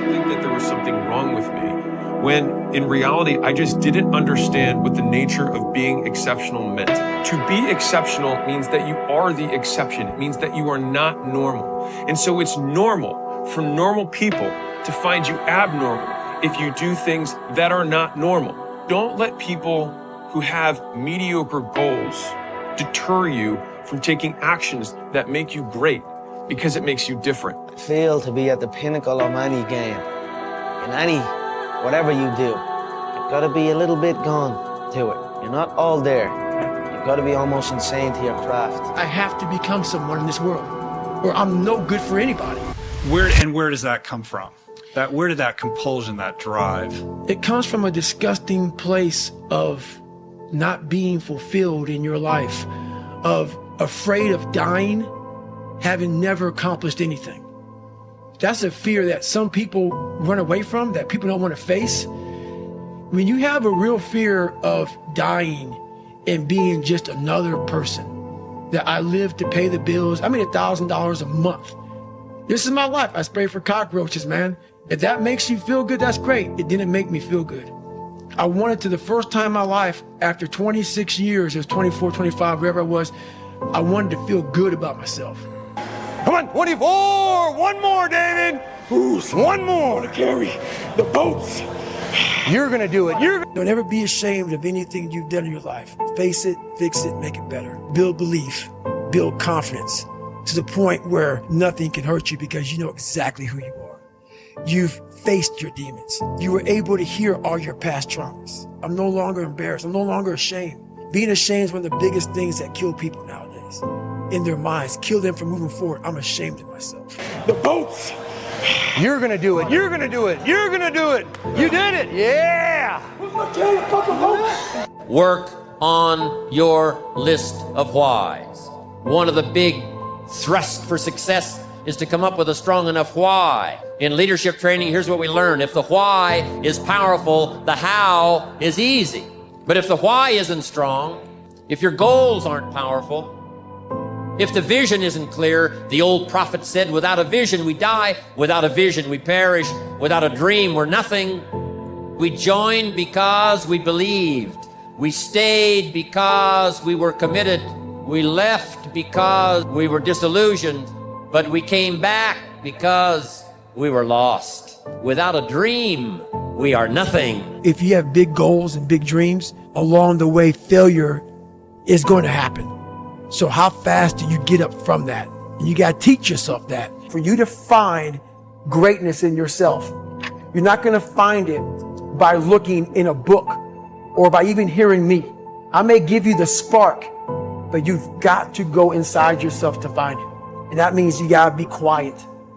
to think that there was something wrong with me, when in reality, I just didn't understand what the nature of being exceptional meant. To be exceptional means that you are the exception. It means that you are not normal. And so it's normal for normal people to find you abnormal if you do things that are not normal. Don't let people who have mediocre goals deter you from taking actions that make you great, because it makes you different. Feel to be at the pinnacle of any game, in any, whatever you do, you've got to be a little bit gone to it. You're not all there. You've got to be almost insane to your craft. I have to become someone in this world, or I'm no good for anybody. Where does that come from? Where did that compulsion, that drive? It comes from a disgusting place of not being fulfilled in your life, of afraid of dying, having never accomplished anything. That's a fear that some people run away from, that people don't want to face. When you have a real fear of dying and being just another person, that I live to pay the bills, I made $1,000 a month. This is my life. I spray for cockroaches, man. If that makes you feel good, that's great. It didn't make me feel good. I wanted to, the first time in my life, after 26 years, it was 24, 25, wherever I was, I wanted to feel good about myself. Come on, 24, one more, David. Who's one more to carry the boats? You're gonna do it. Don't ever be ashamed of anything you've done in your life. Face it, fix it, make it better. Build belief, build confidence to the point where nothing can hurt you because you know exactly who you are. You've faced your demons. You were able to hear all your past traumas. I'm no longer embarrassed. I'm no longer ashamed. Being ashamed is one of the biggest things that kill people nowadays. In their minds, kill them from moving forward. I'm ashamed of myself. The boats. You're gonna do it. You're gonna do it. You're gonna do it. You did it. Yeah. Work on your list of whys. One of the big thrusts for success is to come up with a strong enough why. In leadership training, here's what we learn. If the why is powerful, the how is easy. But if the why isn't strong, if your goals aren't powerful, if the vision isn't clear, the old prophet said, without a vision we die, without a vision we perish, without a dream we're nothing. We joined because we believed. We stayed because we were committed. We left because we were disillusioned, but we came back because we were lost. Without a dream, we are nothing. If you have big goals and big dreams, along the way, failure is going to happen. So how fast do you get up from that? And you got to teach yourself that. For you to find greatness in yourself, you're not going to find it by looking in a book or by even hearing me. I may give you the spark, but you've got to go inside yourself to find it. And that means you got to be quiet.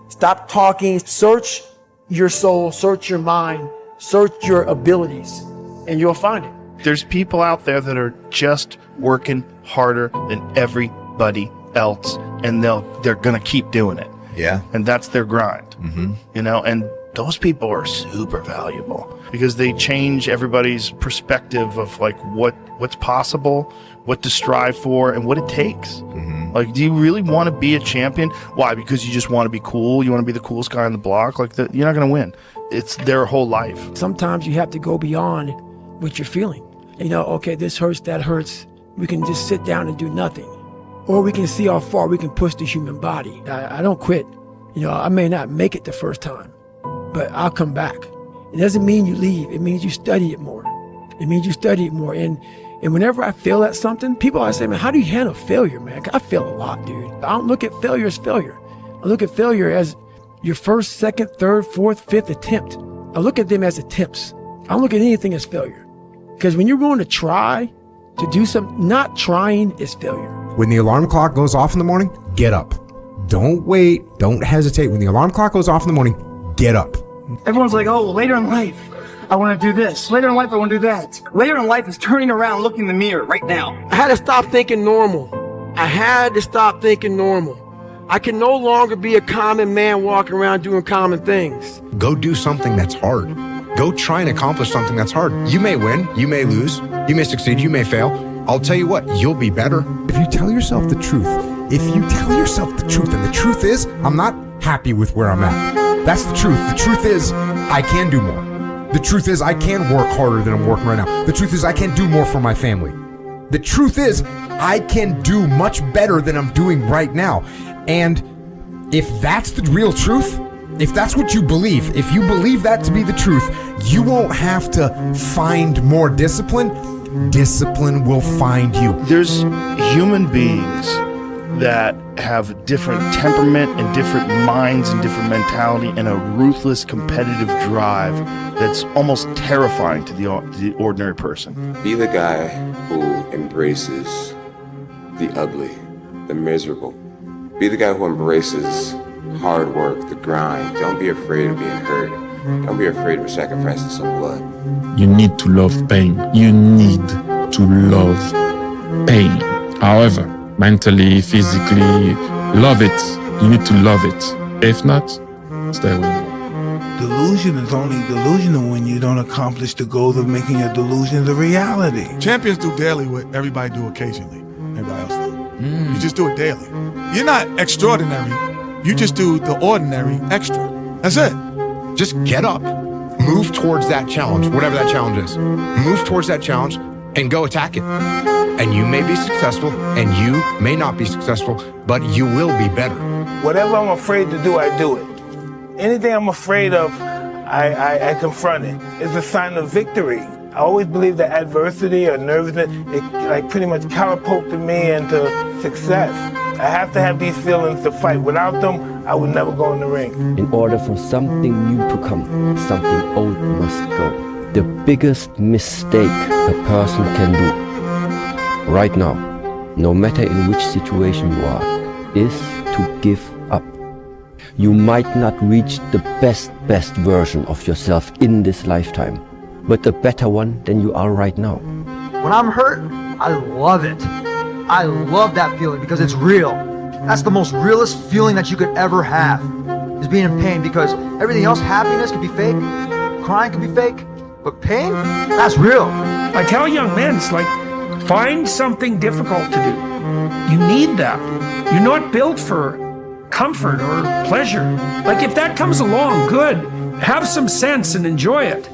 Stop talking. Search your soul, search your mind, search your abilities, and you'll find it. There's people out there that are just working harder than everybody else, and they're gonna keep doing it. Yeah. And that's their grind. Mm-hmm. You know, and those people are super valuable because they change everybody's perspective of like what's possible, what to strive for, and what it takes. Mm-hmm. Like, do you really want to be a champion? Why? Because you just want to be cool? You want to be the coolest guy on the block? Like, you're not going to win. It's their whole life. Sometimes you have to go beyond what you're feeling. You know, okay, this hurts, that hurts. We can just sit down and do nothing. Or we can see how far we can push the human body. I don't quit. You know, I may not make it the first time, but I'll come back. It doesn't mean you leave. It means you study it more. It means you study it more. And whenever I fail at something, people always say, man, how do you handle failure, man? I fail a lot, dude. I don't look at failure as failure. I look at failure as your first, second, third, fourth, fifth attempt. I look at them as attempts. I don't look at anything as failure. Because when you're willing to try to do something, not trying is failure. When the alarm clock goes off in the morning, get up. Don't wait. Don't hesitate. When the alarm clock goes off in the morning, get up. Everyone's like, oh, later in life, I want to do this. Later in life, I want to do that. Later in life is turning around, looking in the mirror right now. I had to stop thinking normal. I had to stop thinking normal. I can no longer be a common man walking around doing common things. Go do something that's hard. Go try and accomplish something that's hard. You may win, you may lose, you may succeed, you may fail. I'll tell you what, you'll be better. If you tell yourself the truth, and the truth is, I'm not happy with where I'm at. That's the truth. The truth is, I can do more. The truth is, I can work harder than I'm working right now. The truth is, I can do more for my family. The truth is, I can do much better than I'm doing right now. And if that's the real truth, if that's what you believe, if you believe that to be the truth, you won't have to find more discipline. Discipline will find you. There's human beings that have different temperament and different minds and different mentality and a ruthless competitive drive that's almost terrifying to the ordinary person. Be the guy who embraces the ugly, the miserable. Be the guy who embraces hard work, the grind. Don't be afraid of being hurt. Don't be afraid of sacrificing some blood. You need to love pain. You need to love pain. However, mentally, physically, love it. You need to love it. If not, stay away. Delusion is only delusional when you don't accomplish the goal of making your delusion the reality. Champions do daily what everybody do occasionally. Everybody else do. You just do it daily. You're not extraordinary. You just do the ordinary extra. That's it. Just get up, move towards that challenge, whatever that challenge is. Move towards that challenge and go attack it. And you may be successful and you may not be successful, but you will be better. Whatever I'm afraid to do, I do it. Anything I'm afraid of, I confront it. It's a sign of victory. I always believe that adversity or nervousness, it like pretty much catapulted me into success. I have to have these feelings to fight. Without them, I would never go in the ring. In order for something new to come, something old must go. The biggest mistake a person can do right now, no matter in which situation you are, is to give up. You might not reach the best version of yourself in this lifetime, but a better one than you are right now. When I'm hurt, I love it. I love that feeling because it's real. That's the most realest feeling that you could ever have, is being in pain, because everything else, happiness could be fake, crying could be fake, but pain, that's real. I tell young men, it's like, find something difficult to do. You need that. You're not built for comfort or pleasure. Like if that comes along, good. Have some sense and enjoy it.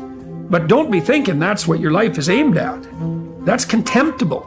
But don't be thinking that's what your life is aimed at. That's contemptible.